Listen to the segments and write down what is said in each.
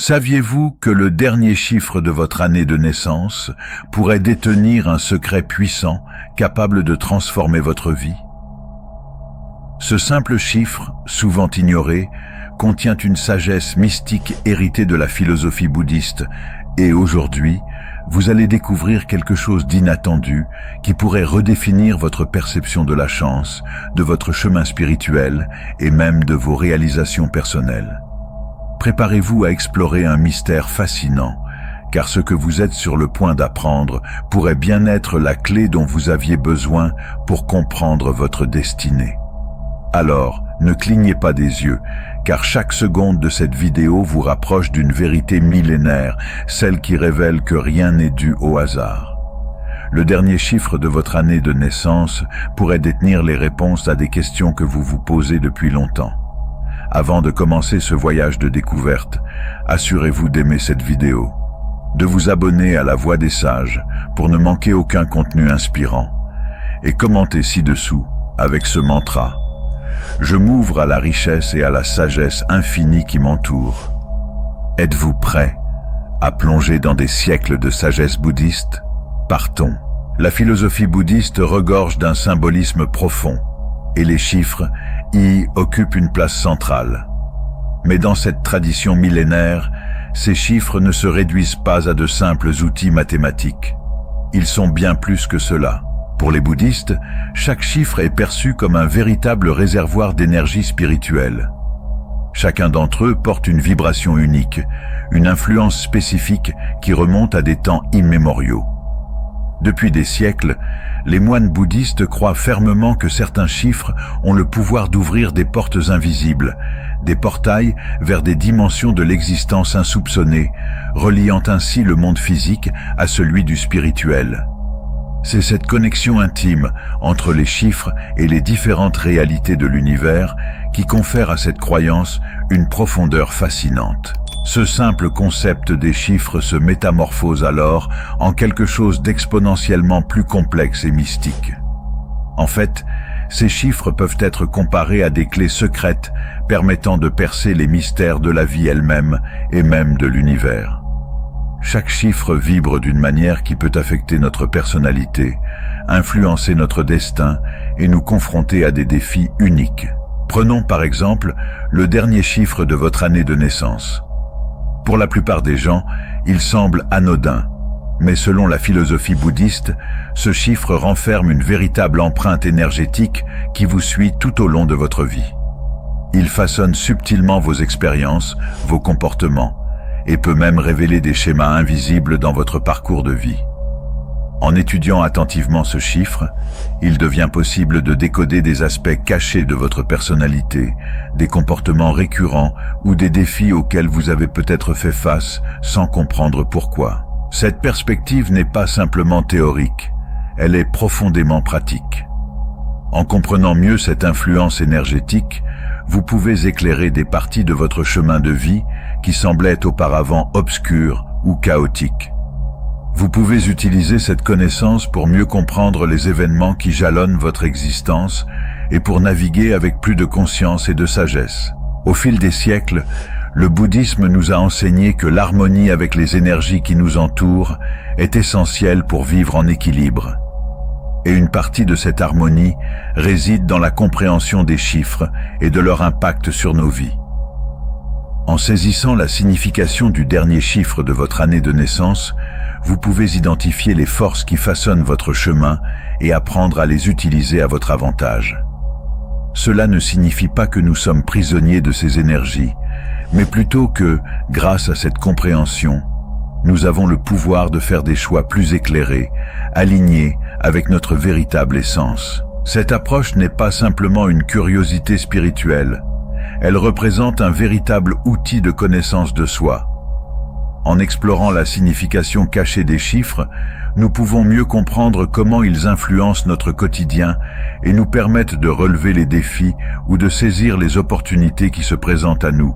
Saviez-vous que le dernier chiffre de votre année de naissance pourrait détenir un secret puissant capable de transformer votre vie? Ce simple chiffre, souvent ignoré, contient une sagesse mystique héritée de la philosophie bouddhiste et aujourd'hui, vous allez découvrir quelque chose d'inattendu qui pourrait redéfinir votre perception de la chance, de votre chemin spirituel et même de vos réalisations personnelles. Préparez-vous à explorer un mystère fascinant, car ce que vous êtes sur le point d'apprendre pourrait bien être la clé dont vous aviez besoin pour comprendre votre destinée. Alors, ne clignez pas des yeux, car chaque seconde de cette vidéo vous rapproche d'une vérité millénaire, celle qui révèle que rien n'est dû au hasard. Le dernier chiffre de votre année de naissance pourrait détenir les réponses à des questions que vous vous posez depuis longtemps. Avant de commencer ce voyage de découverte, assurez-vous d'aimer cette vidéo, de vous abonner à La Voix des Sages pour ne manquer aucun contenu inspirant, et commentez ci-dessous avec ce mantra: je m'ouvre à la richesse et à la sagesse infinie qui m'entoure. Êtes-vous prêt à plonger dans des siècles de sagesse bouddhiste? Partons. La philosophie bouddhiste regorge d'un symbolisme profond, et les chiffres y occupent une place centrale. Mais dans cette tradition millénaire, ces chiffres ne se réduisent pas à de simples outils mathématiques. Ils sont bien plus que cela. Pour les bouddhistes, chaque chiffre est perçu comme un véritable réservoir d'énergie spirituelle. Chacun d'entre eux porte une vibration unique, une influence spécifique qui remonte à des temps immémoriaux. Depuis des siècles, les moines bouddhistes croient fermement que certains chiffres ont le pouvoir d'ouvrir des portes invisibles, des portails vers des dimensions de l'existence insoupçonnées, reliant ainsi le monde physique à celui du spirituel. C'est cette connexion intime entre les chiffres et les différentes réalités de l'univers qui confère à cette croyance une profondeur fascinante. Ce simple concept des chiffres se métamorphose alors en quelque chose d'exponentiellement plus complexe et mystique. En fait, ces chiffres peuvent être comparés à des clés secrètes permettant de percer les mystères de la vie elle-même et même de l'univers. Chaque chiffre vibre d'une manière qui peut affecter notre personnalité, influencer notre destin et nous confronter à des défis uniques. Prenons par exemple le dernier chiffre de votre année de naissance. Pour la plupart des gens, il semble anodin, mais selon la philosophie bouddhiste, ce chiffre renferme une véritable empreinte énergétique qui vous suit tout au long de votre vie. Il façonne subtilement vos expériences, vos comportements, et peut même révéler des schémas invisibles dans votre parcours de vie. En étudiant attentivement ce chiffre, il devient possible de décoder des aspects cachés de votre personnalité, des comportements récurrents ou des défis auxquels vous avez peut-être fait face sans comprendre pourquoi. Cette perspective n'est pas simplement théorique, elle est profondément pratique. En comprenant mieux cette influence énergétique, vous pouvez éclairer des parties de votre chemin de vie qui semblaient auparavant obscures ou chaotiques. Vous pouvez utiliser cette connaissance pour mieux comprendre les événements qui jalonnent votre existence et pour naviguer avec plus de conscience et de sagesse. Au fil des siècles, le bouddhisme nous a enseigné que l'harmonie avec les énergies qui nous entourent est essentielle pour vivre en équilibre. Et une partie de cette harmonie réside dans la compréhension des chiffres et de leur impact sur nos vies. En saisissant la signification du dernier chiffre de votre année de naissance, vous pouvez identifier les forces qui façonnent votre chemin et apprendre à les utiliser à votre avantage. Cela ne signifie pas que nous sommes prisonniers de ces énergies, mais plutôt que, grâce à cette compréhension, nous avons le pouvoir de faire des choix plus éclairés, alignés avec notre véritable essence. Cette approche n'est pas simplement une curiosité spirituelle, elle représente un véritable outil de connaissance de soi. En explorant la signification cachée des chiffres, nous pouvons mieux comprendre comment ils influencent notre quotidien et nous permettent de relever les défis ou de saisir les opportunités qui se présentent à nous.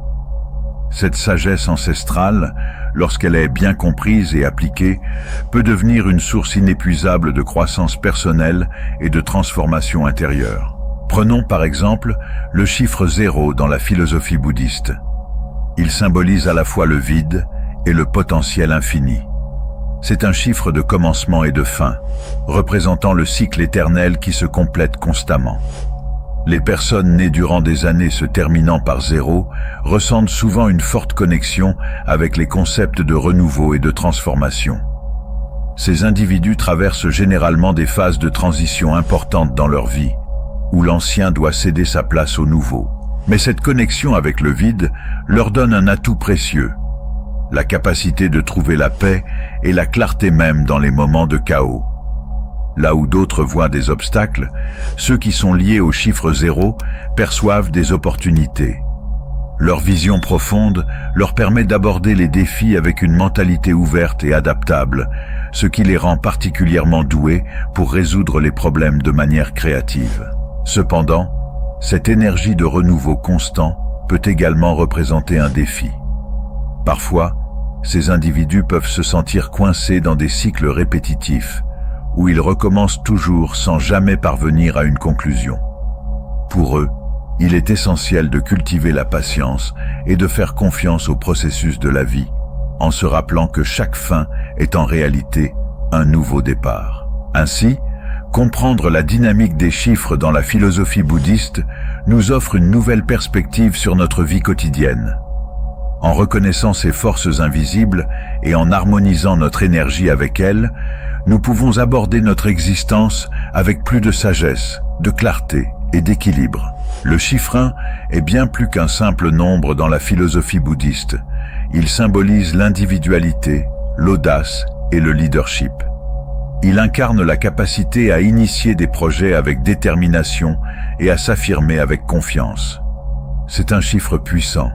Cette sagesse ancestrale, lorsqu'elle est bien comprise et appliquée, peut devenir une source inépuisable de croissance personnelle et de transformation intérieure. Prenons par exemple le chiffre 0 dans la philosophie bouddhiste. Il symbolise à la fois le vide et le potentiel infini. C'est un chiffre de commencement et de fin, représentant le cycle éternel qui se complète constamment. Les personnes nées durant des années se terminant par 0 ressentent souvent une forte connexion avec les concepts de renouveau et de transformation. Ces individus traversent généralement des phases de transition importantes dans leur vie, où l'ancien doit céder sa place au nouveau. Mais cette connexion avec le vide leur donne un atout précieux, la capacité de trouver la paix et la clarté même dans les moments de chaos. Là où d'autres voient des obstacles, ceux qui sont liés au chiffre 0 perçoivent des opportunités. Leur vision profonde leur permet d'aborder les défis avec une mentalité ouverte et adaptable, ce qui les rend particulièrement doués pour résoudre les problèmes de manière créative. Cependant, cette énergie de renouveau constant peut également représenter un défi. Parfois, ces individus peuvent se sentir coincés dans des cycles répétitifs, où ils recommencent toujours sans jamais parvenir à une conclusion. Pour eux, il est essentiel de cultiver la patience et de faire confiance au processus de la vie, en se rappelant que chaque fin est en réalité un nouveau départ. Ainsi, comprendre la dynamique des chiffres dans la philosophie bouddhiste nous offre une nouvelle perspective sur notre vie quotidienne. En reconnaissant ces forces invisibles et en harmonisant notre énergie avec elles, nous pouvons aborder notre existence avec plus de sagesse, de clarté et d'équilibre. Le chiffre 1 est bien plus qu'un simple nombre dans la philosophie bouddhiste. Il symbolise l'individualité, l'audace et le leadership. Il incarne la capacité à initier des projets avec détermination et à s'affirmer avec confiance. C'est un chiffre puissant,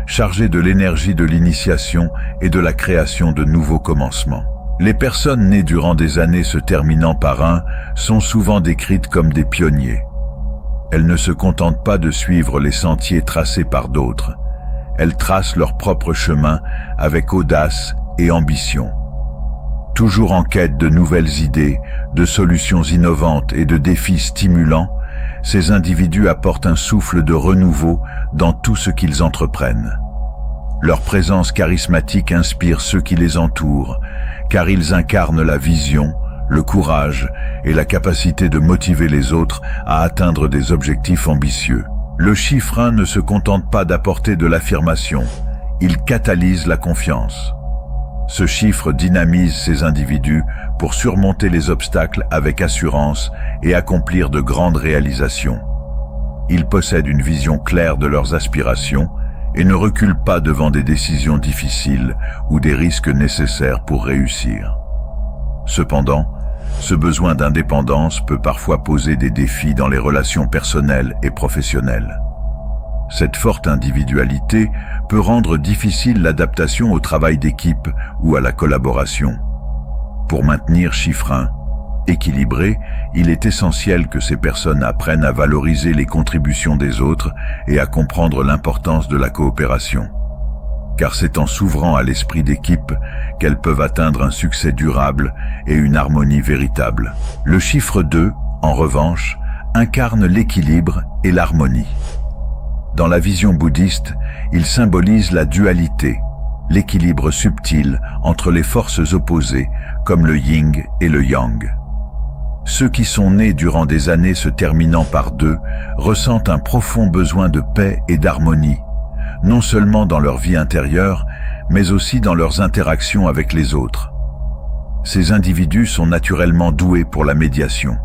chargé de l'énergie de l'initiation et de la création de nouveaux commencements. Les personnes nées durant des années se terminant par 1 sont souvent décrites comme des pionniers. Elles ne se contentent pas de suivre les sentiers tracés par d'autres. Elles tracent leur propre chemin avec audace et ambition. Toujours en quête de nouvelles idées, de solutions innovantes et de défis stimulants, ces individus apportent un souffle de renouveau dans tout ce qu'ils entreprennent. Leur présence charismatique inspire ceux qui les entourent, car ils incarnent la vision, le courage et la capacité de motiver les autres à atteindre des objectifs ambitieux. Le chiffre 1 ne se contente pas d'apporter de l'affirmation, il catalyse la confiance. Ce chiffre dynamise ces individus pour surmonter les obstacles avec assurance et accomplir de grandes réalisations. Ils possèdent une vision claire de leurs aspirations et ne reculent pas devant des décisions difficiles ou des risques nécessaires pour réussir. Cependant, ce besoin d'indépendance peut parfois poser des défis dans les relations personnelles et professionnelles. Cette forte individualité peut rendre difficile l'adaptation au travail d'équipe ou à la collaboration. Pour maintenir chiffre 1 équilibré, il est essentiel que ces personnes apprennent à valoriser les contributions des autres et à comprendre l'importance de la coopération. Car c'est en s'ouvrant à l'esprit d'équipe qu'elles peuvent atteindre un succès durable et une harmonie véritable. Le chiffre 2, en revanche, incarne l'équilibre et l'harmonie. Dans la vision bouddhiste, il symbolise la dualité, l'équilibre subtil entre les forces opposées comme le yin et le yang. Ceux qui sont nés durant des années se terminant par 2 ressentent un profond besoin de paix et d'harmonie, non seulement dans leur vie intérieure, mais aussi dans leurs interactions avec les autres. Ces individus sont naturellement doués pour la médiation.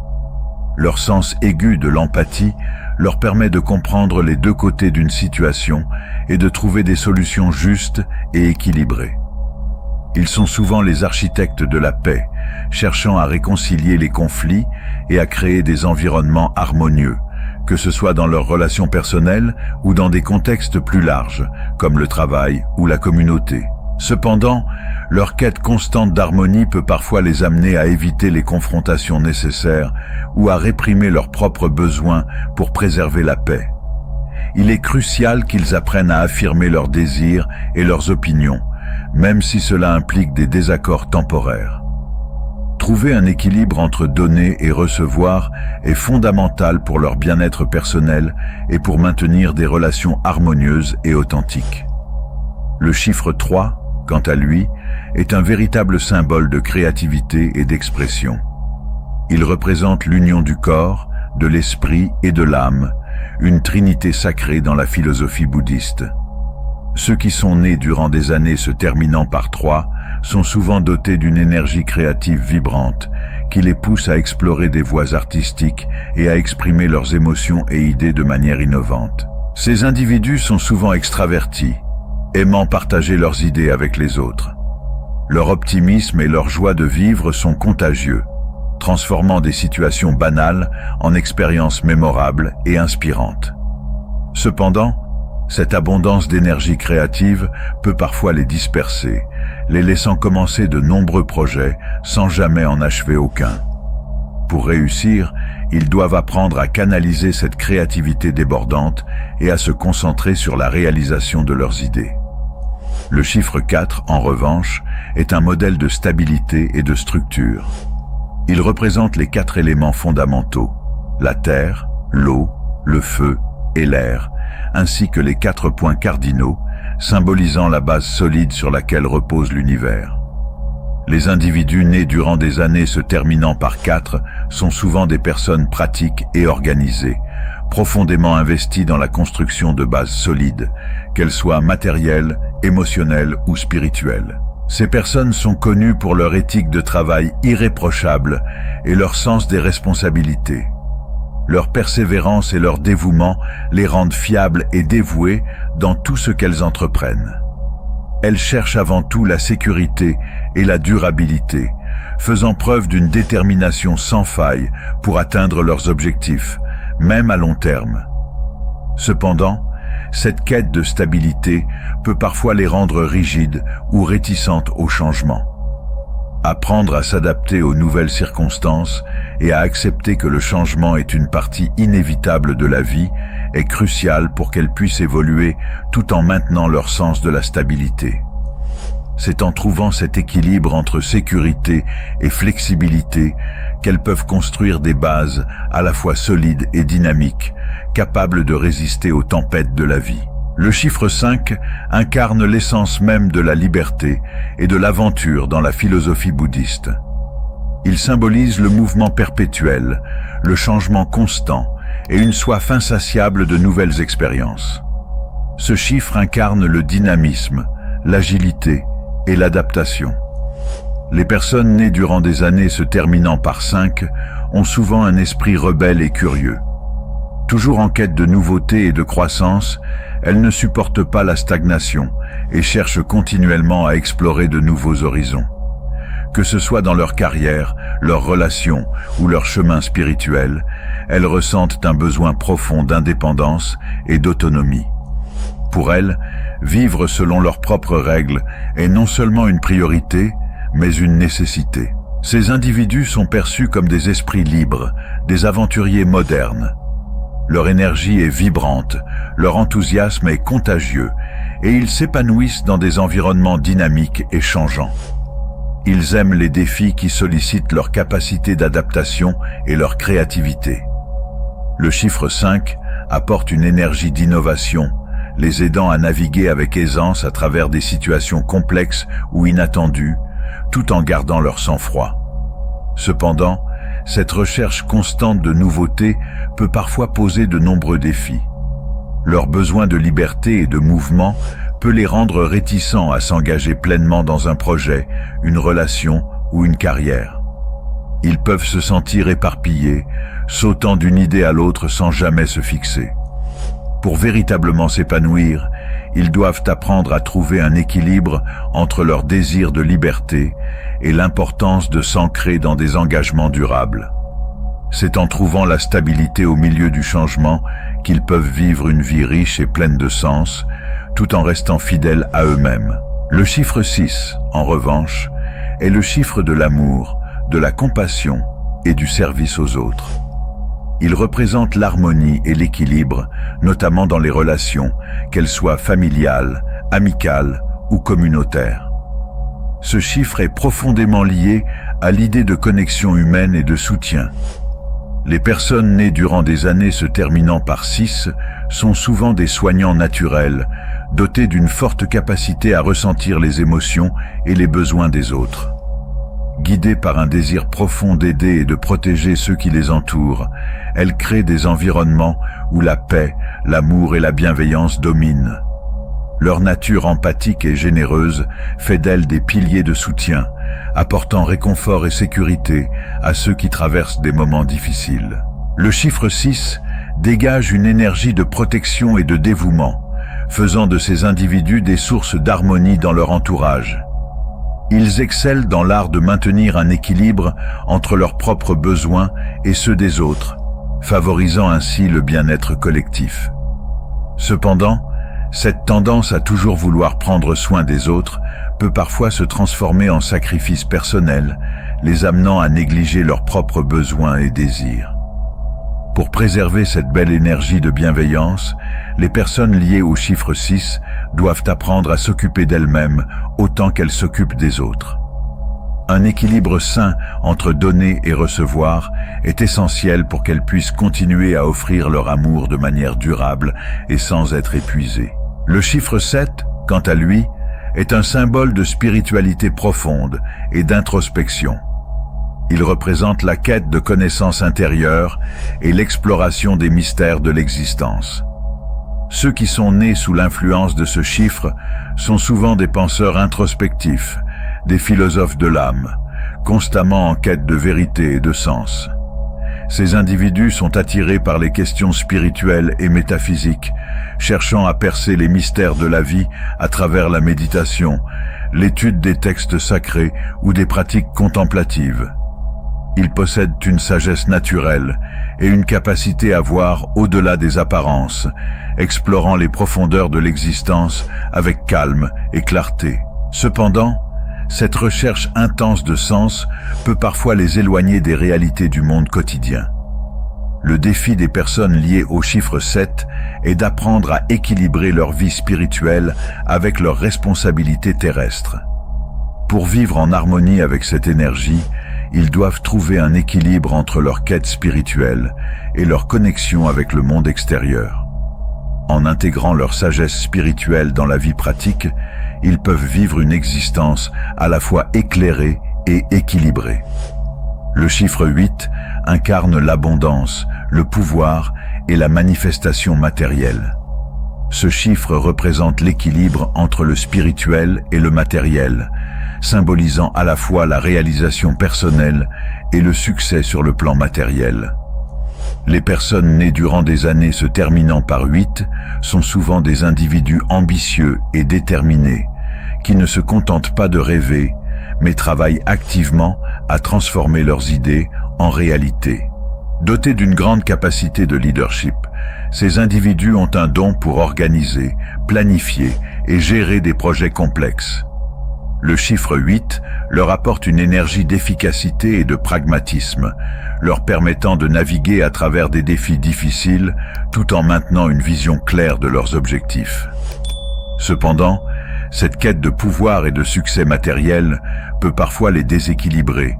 Leur sens aigu de l'empathie leur permet de comprendre les deux côtés d'une situation et de trouver des solutions justes et équilibrées. Ils sont souvent les architectes de la paix, cherchant à réconcilier les conflits et à créer des environnements harmonieux, que ce soit dans leurs relations personnelles ou dans des contextes plus larges, comme le travail ou la communauté. Cependant, leur quête constante d'harmonie peut parfois les amener à éviter les confrontations nécessaires ou à réprimer leurs propres besoins pour préserver la paix. Il est crucial qu'ils apprennent à affirmer leurs désirs et leurs opinions, même si cela implique des désaccords temporaires. Trouver un équilibre entre donner et recevoir est fondamental pour leur bien-être personnel et pour maintenir des relations harmonieuses et authentiques. Le chiffre 3, quant à lui, est un véritable symbole de créativité et d'expression. Il représente l'union du corps, de l'esprit et de l'âme, une trinité sacrée dans la philosophie bouddhiste. Ceux qui sont nés durant des années se terminant par 3 sont souvent dotés d'une énergie créative vibrante qui les pousse à explorer des voies artistiques et à exprimer leurs émotions et idées de manière innovante. Ces individus sont souvent extravertis, aimant partager leurs idées avec les autres. Leur optimisme et leur joie de vivre sont contagieux, transformant des situations banales en expériences mémorables et inspirantes. Cependant, cette abondance d'énergie créative peut parfois les disperser, les laissant commencer de nombreux projets sans jamais en achever aucun. Pour réussir, ils doivent apprendre à canaliser cette créativité débordante et à se concentrer sur la réalisation de leurs idées. Le chiffre 4, en revanche, est un modèle de stabilité et de structure. Il représente les 4 éléments fondamentaux, la terre, l'eau, le feu et l'air, ainsi que les 4 points cardinaux, symbolisant la base solide sur laquelle repose l'univers. Les individus nés durant des années se terminant par 4 sont souvent des personnes pratiques et organisées, profondément investies dans la construction de bases solides, qu'elles soient matérielles, émotionnelles ou spirituelles. Ces personnes sont connues pour leur éthique de travail irréprochable et leur sens des responsabilités. Leur persévérance et leur dévouement les rendent fiables et dévouées dans tout ce qu'elles entreprennent. Elles cherchent avant tout la sécurité et la durabilité, faisant preuve d'une détermination sans faille pour atteindre leurs objectifs, même à long terme. Cependant, cette quête de stabilité peut parfois les rendre rigides ou réticentes au changement. Apprendre à s'adapter aux nouvelles circonstances et à accepter que le changement est une partie inévitable de la vie est crucial pour qu'elles puissent évoluer tout en maintenant leur sens de la stabilité. C'est en trouvant cet équilibre entre sécurité et flexibilité qu'elles peuvent construire des bases à la fois solides et dynamiques, capables de résister aux tempêtes de la vie. Le chiffre 5 incarne l'essence même de la liberté et de l'aventure dans la philosophie bouddhiste. Il symbolise le mouvement perpétuel, le changement constant et une soif insatiable de nouvelles expériences. Ce chiffre incarne le dynamisme, l'agilité et l'adaptation. Les personnes nées durant des années se terminant par 5 ont souvent un esprit rebelle et curieux. Toujours en quête de nouveautés et de croissance, elles ne supportent pas la stagnation et cherchent continuellement à explorer de nouveaux horizons. Que ce soit dans leur carrière, leurs relations ou leur chemin spirituel, elles ressentent un besoin profond d'indépendance et d'autonomie. Pour elles, vivre selon leurs propres règles est non seulement une priorité, mais une nécessité. Ces individus sont perçus comme des esprits libres, des aventuriers modernes. Leur énergie est vibrante, leur enthousiasme est contagieux, et ils s'épanouissent dans des environnements dynamiques et changeants. Ils aiment les défis qui sollicitent leur capacité d'adaptation et leur créativité. Le chiffre 5 apporte une énergie d'innovation, les aidant à naviguer avec aisance à travers des situations complexes ou inattendues, tout en gardant leur sang-froid. Cependant, cette recherche constante de nouveautés peut parfois poser de nombreux défis. Leur besoin de liberté et de mouvement peut les rendre réticents à s'engager pleinement dans un projet, une relation ou une carrière. Ils peuvent se sentir éparpillés, sautant d'une idée à l'autre sans jamais se fixer. Pour véritablement s'épanouir, ils doivent apprendre à trouver un équilibre entre leur désir de liberté et l'importance de s'ancrer dans des engagements durables. C'est en trouvant la stabilité au milieu du changement qu'ils peuvent vivre une vie riche et pleine de sens, tout en restant fidèles à eux-mêmes. Le chiffre 6, en revanche, est le chiffre de l'amour, de la compassion et du service aux autres. Il représente l'harmonie et l'équilibre, notamment dans les relations, qu'elles soient familiales, amicales ou communautaires. Ce chiffre est profondément lié à l'idée de connexion humaine et de soutien. Les personnes nées durant des années se terminant par 6 sont souvent des soignants naturels, dotés d'une forte capacité à ressentir les émotions et les besoins des autres. Guidées par un désir profond d'aider et de protéger ceux qui les entourent, elles créent des environnements où la paix, l'amour et la bienveillance dominent. Leur nature empathique et généreuse fait d'elles des piliers de soutien, apportant réconfort et sécurité à ceux qui traversent des moments difficiles. Le chiffre 6 dégage une énergie de protection et de dévouement, faisant de ces individus des sources d'harmonie dans leur entourage. Ils excellent dans l'art de maintenir un équilibre entre leurs propres besoins et ceux des autres, favorisant ainsi le bien-être collectif. Cependant, cette tendance à toujours vouloir prendre soin des autres peut parfois se transformer en sacrifice personnel, les amenant à négliger leurs propres besoins et désirs. Pour préserver cette belle énergie de bienveillance, les personnes liées au chiffre 6 doivent apprendre à s'occuper d'elles-mêmes autant qu'elles s'occupent des autres. Un équilibre sain entre donner et recevoir est essentiel pour qu'elles puissent continuer à offrir leur amour de manière durable et sans être épuisées. Le chiffre 7, quant à lui, est un symbole de spiritualité profonde et d'introspection. Il représente la quête de connaissances intérieures et l'exploration des mystères de l'existence. Ceux qui sont nés sous l'influence de ce chiffre sont souvent des penseurs introspectifs, des philosophes de l'âme, constamment en quête de vérité et de sens. Ces individus sont attirés par les questions spirituelles et métaphysiques, cherchant à percer les mystères de la vie à travers la méditation, l'étude des textes sacrés ou des pratiques contemplatives. Ils possèdent une sagesse naturelle et une capacité à voir au-delà des apparences, explorant les profondeurs de l'existence avec calme et clarté. Cependant, cette recherche intense de sens peut parfois les éloigner des réalités du monde quotidien. Le défi des personnes liées au chiffre 7 est d'apprendre à équilibrer leur vie spirituelle avec leurs responsabilités terrestres. Pour vivre en harmonie avec cette énergie, ils doivent trouver un équilibre entre leur quête spirituelle et leur connexion avec le monde extérieur. En intégrant leur sagesse spirituelle dans la vie pratique, ils peuvent vivre une existence à la fois éclairée et équilibrée. Le chiffre 8 incarne l'abondance, le pouvoir et la manifestation matérielle. Ce chiffre représente l'équilibre entre le spirituel et le matériel, symbolisant à la fois la réalisation personnelle et le succès sur le plan matériel. Les personnes nées durant des années se terminant par 8 sont souvent des individus ambitieux et déterminés, qui ne se contentent pas de rêver, mais travaillent activement à transformer leurs idées en réalité. Dotés d'une grande capacité de leadership, ces individus ont un don pour organiser, planifier et gérer des projets complexes. Le chiffre 8 leur apporte une énergie d'efficacité et de pragmatisme, leur permettant de naviguer à travers des défis difficiles tout en maintenant une vision claire de leurs objectifs. Cependant, cette quête de pouvoir et de succès matériel peut parfois les déséquilibrer,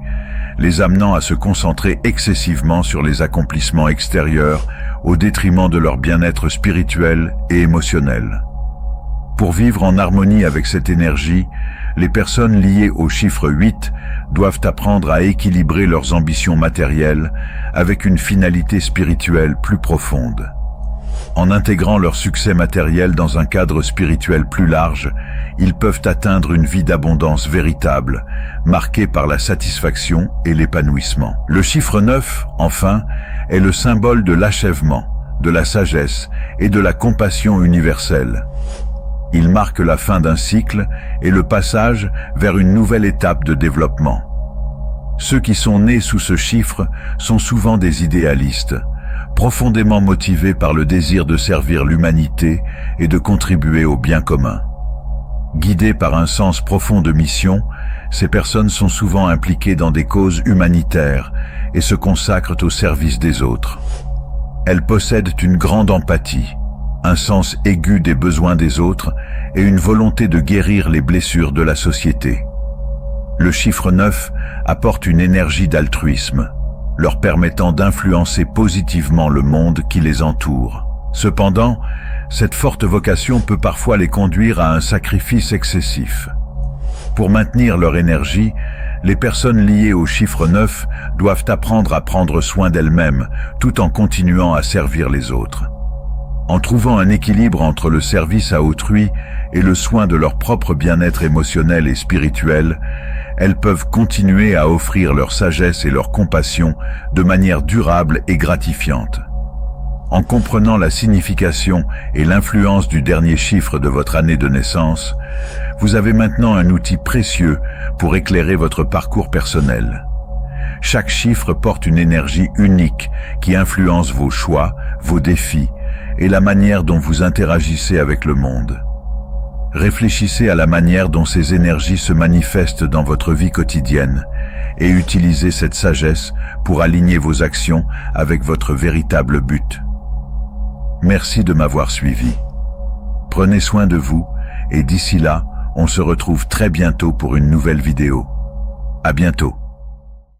les amenant à se concentrer excessivement sur les accomplissements extérieurs au détriment de leur bien-être spirituel et émotionnel. Pour vivre en harmonie avec cette énergie, les personnes liées au chiffre 8 doivent apprendre à équilibrer leurs ambitions matérielles avec une finalité spirituelle plus profonde. En intégrant leur succès matériel dans un cadre spirituel plus large, ils peuvent atteindre une vie d'abondance véritable, marquée par la satisfaction et l'épanouissement. Le chiffre 9, enfin, est le symbole de l'achèvement, de la sagesse et de la compassion universelle. Il marque la fin d'un cycle et le passage vers une nouvelle étape de développement. Ceux qui sont nés sous ce chiffre sont souvent des idéalistes, profondément motivés par le désir de servir l'humanité et de contribuer au bien commun. Guidés par un sens profond de mission, ces personnes sont souvent impliquées dans des causes humanitaires et se consacrent au service des autres. Elles possèdent une grande empathie, un sens aigu des besoins des autres et une volonté de guérir les blessures de la société. Le chiffre 9 apporte une énergie d'altruisme. leur permettant d'influencer positivement le monde qui les entoure. Cependant, cette forte vocation peut parfois les conduire à un sacrifice excessif. Pour maintenir leur énergie, les personnes liées au chiffre 9 doivent apprendre à prendre soin d'elles-mêmes tout en continuant à servir les autres. En trouvant un équilibre entre le service à autrui et le soin de leur propre bien-être émotionnel et spirituel, elles peuvent continuer à offrir leur sagesse et leur compassion de manière durable et gratifiante. En comprenant la signification et l'influence du dernier chiffre de votre année de naissance, vous avez maintenant un outil précieux pour éclairer votre parcours personnel. Chaque chiffre porte une énergie unique qui influence vos choix, vos défis et la manière dont vous interagissez avec le monde. Réfléchissez à la manière dont ces énergies se manifestent dans votre vie quotidienne et utilisez cette sagesse pour aligner vos actions avec votre véritable but. Merci de m'avoir suivi. Prenez soin de vous et d'ici là, on se retrouve très bientôt pour une nouvelle vidéo. À bientôt.